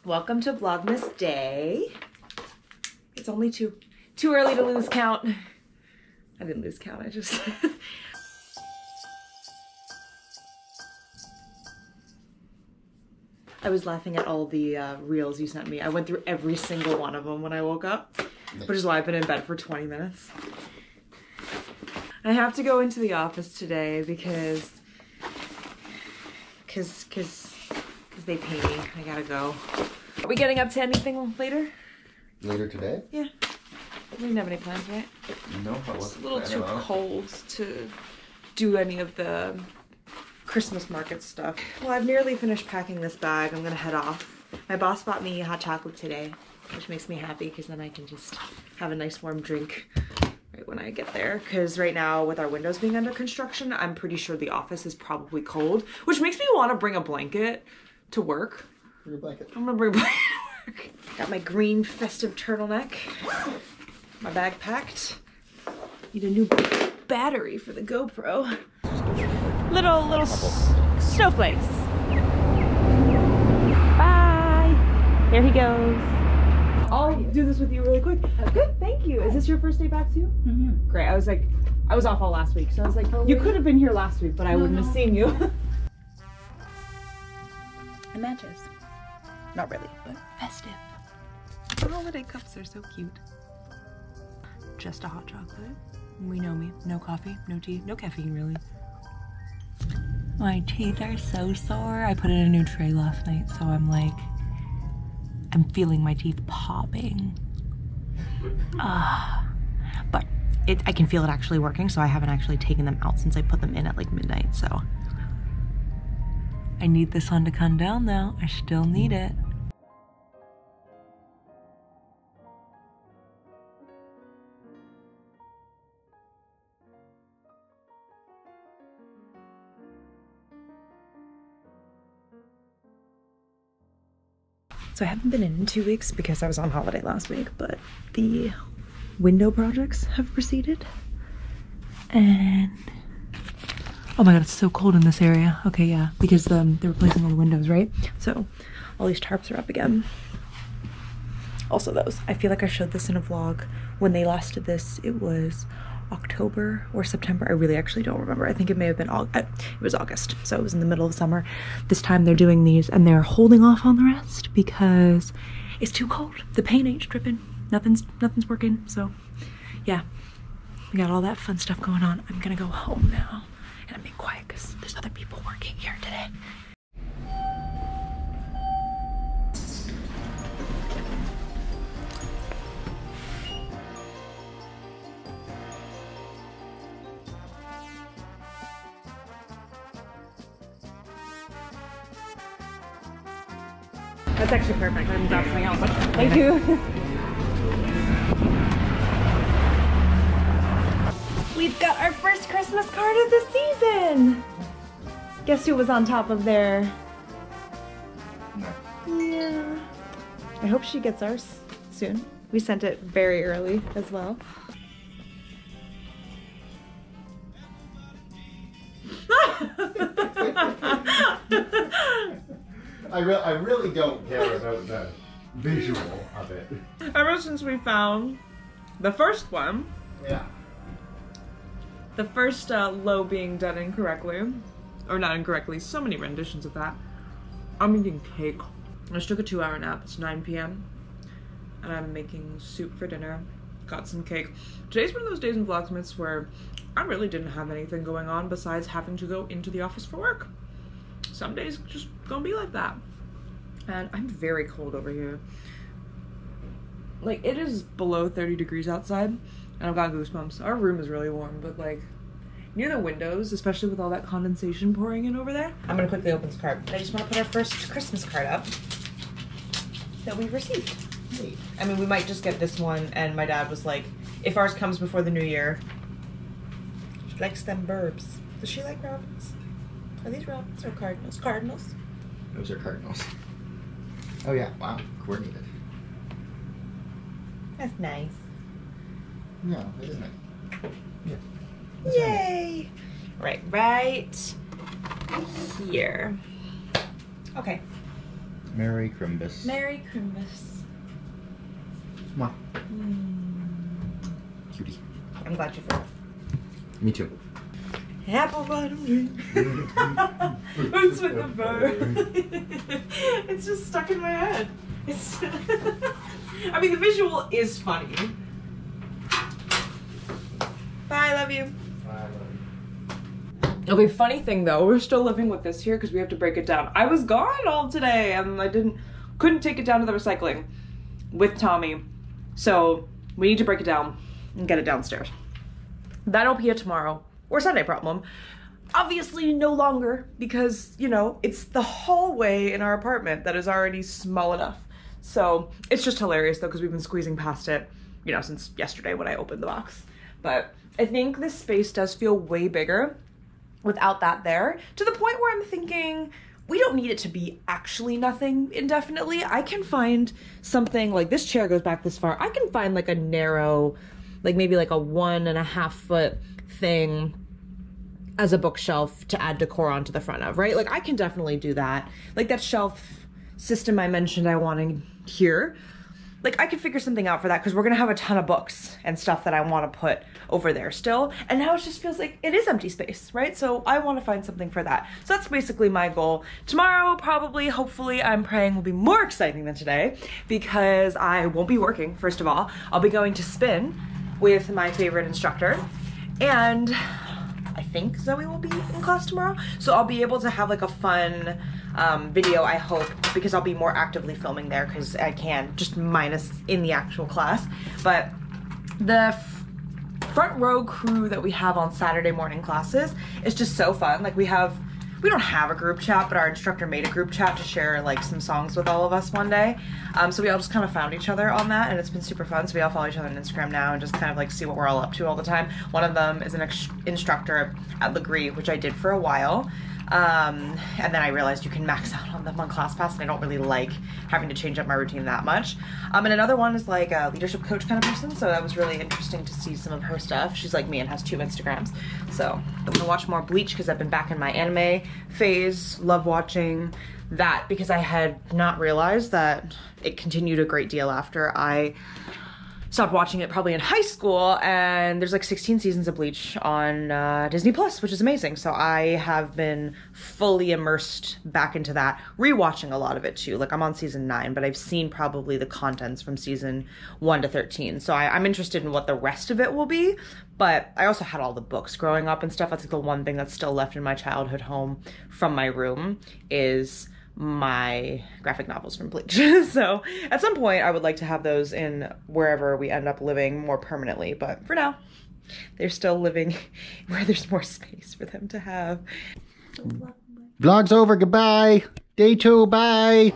Welcome to Vlogmas Day. It's only too early to lose count. I didn't lose count, I just... I was laughing at all the reels you sent me. I went through every single one of them when I woke up, which is why I've been in bed for 20 minutes. I have to go into the office today because they pay me. I gotta go. Are we getting up to anything later? Later today? Yeah. We didn't have any plans, right? No, it's a little too cold to do any of the Christmas market stuff. Well, I've nearly finished packing this bag. I'm gonna head off. My boss bought me hot chocolate today, which makes me happy because then I can just have a nice warm drink right when I get there. Because right now, with our windows being under construction, I'm pretty sure the office is probably cold, which makes me want to bring a blanket to work. Bring a blanket. I'm gonna bring a blanket to work. Got my green festive turtleneck. My bag packed. Need a new battery for the GoPro. Little snowflakes. Bye. There he goes. I'll do this with you really quick. Good, thank you. Is this your first day back too? Mm-hmm. Great. I was off all last week, so I was like, you could have been here last week, but I wouldn't have seen you. It matches. Not really, but festive. The holiday cups are so cute. Just a hot chocolate. We know me. No coffee, no tea, no caffeine really. My teeth are so sore. I put in a new tray last night, so I'm feeling my teeth popping. But I can feel it actually working, so I haven't actually taken them out since I put them in at like midnight, so. I need this one to come down though. I still need it. So I haven't been in 2 weeks because I was on holiday last week, but the window projects have proceeded. And oh my god, it's so cold in this area. Okay, yeah, because they're replacing all the windows, right? So all these tarps are up again. Also those. I feel like I showed this in a vlog. When they last did this, it was October or September. I really actually don't remember. I think it may have been it was August, so it was in the middle of summer. This time they're doing these and they're holding off on the rest because it's too cold. The paint ain't stripping. Nothing's working. So yeah, we got all that fun stuff going on. I'm gonna go home now and I'm being quiet because there's other people working here today. That's actually perfect. I'm grabbing something else. Thank you. We've got our first Christmas card of the season. Guess who was on top of there? No. Yeah. I hope she gets ours soon. We sent it very early as well. I really don't care about the visual of it. Ever since we found the first one, yeah, the first low being done incorrectly, or not incorrectly, so many renditions of that, I'm eating cake. I just took a 2-hour nap. It's 9 p.m. and I'm making soup for dinner. Got some cake. Today's one of those days in Vlogmas where I really didn't have anything going on besides having to go into the office for work. Some days just gonna be like that. And I'm very cold over here. Like, it is below 30 degrees outside and I've got goosebumps. Our room is really warm, but like near the windows, especially with all that condensation pouring in over there. I'm gonna quickly open this card. I just want to put our first Christmas card up that we've received. Hey. I mean, we might just get this one, and my dad was like, if ours comes before the new year, she likes them burbs. Does she like robins? Are these robins or cardinals? Cardinals? Those are cardinals. Oh yeah, wow, coordinated. That's nice. No, it isn't. Yeah. Yay! Right here. Okay. Merry Crimbus. Merry Crimbus. Come on. Cutie. I'm glad you feel. Me too. Apple bottom drink. What's with the bow? It's just stuck in my head. It's I mean, the visual is funny. Bye, love you. Okay, funny thing though, we're still living with this here because we have to break it down. I was gone all today and I couldn't take it down to the recycling with Tommy. So we need to break it down and get it downstairs. That'll be a tomorrow or Sunday problem. Obviously no longer because, you know, it's the hallway in our apartment that is already small enough. So it's just hilarious though because we've been squeezing past it, you know, since yesterday when I opened the box. But I think this space does feel way bigger without that there, to the point where I'm thinking we don't need it to be actually nothing indefinitely. I can find something like this chair goes back this far. I can find like a narrow, like maybe like a 1.5 foot thing as a bookshelf to add decor onto the front of, right? Like I can definitely do that. Like that shelf system I mentioned I wanted here. Like I could figure something out for that because we're gonna have a ton of books and stuff that I want to put over there still. And now it just feels like it is empty space, right? So I want to find something for that. So that's basically my goal. Tomorrow, probably, hopefully, I'm praying will be more exciting than today because I won't be working, first of all. I'll be going to spin with my favorite instructor. And I think Zoe will be in class tomorrow. So I'll be able to have like a fun video, I hope, because I'll be more actively filming there because I can, just minus in the actual class. But the front row crew that we have on Saturday morning classes is just so fun. Like we don't have a group chat, but our instructor made a group chat to share like some songs with all of us one day. So we all just kind of found each other on that and it's been super fun. So we all follow each other on Instagram now and just kind of like see what we're all up to all the time. One of them is an instructor at Legree, which I did for a while. And then I realized you can max out on them on ClassPass and I don't really like having to change up my routine that much. And another one is like a leadership coach kind of person, so that was really interesting to see some of her stuff. She's like me and has 2 Instagrams. So I'm gonna watch more Bleach because I've been back in my anime phase. Love watching that because I had not realized that it continued a great deal after I stopped watching it probably in high school, and there's like 16 seasons of Bleach on Disney Plus, which is amazing. So I have been fully immersed back into that, rewatching a lot of it too. Like I'm on season 9, but I've seen probably the contents from season 1 to 13. So I'm interested in what the rest of it will be, but I also had all the books growing up and stuff. That's like the one thing that's still left in my childhood home from my room is my graphic novels from Bleach. So at some point I would like to have those in wherever we end up living more permanently, but for now they're still living where there's more space for them to have. Vlog's over, goodbye. Day 2, bye.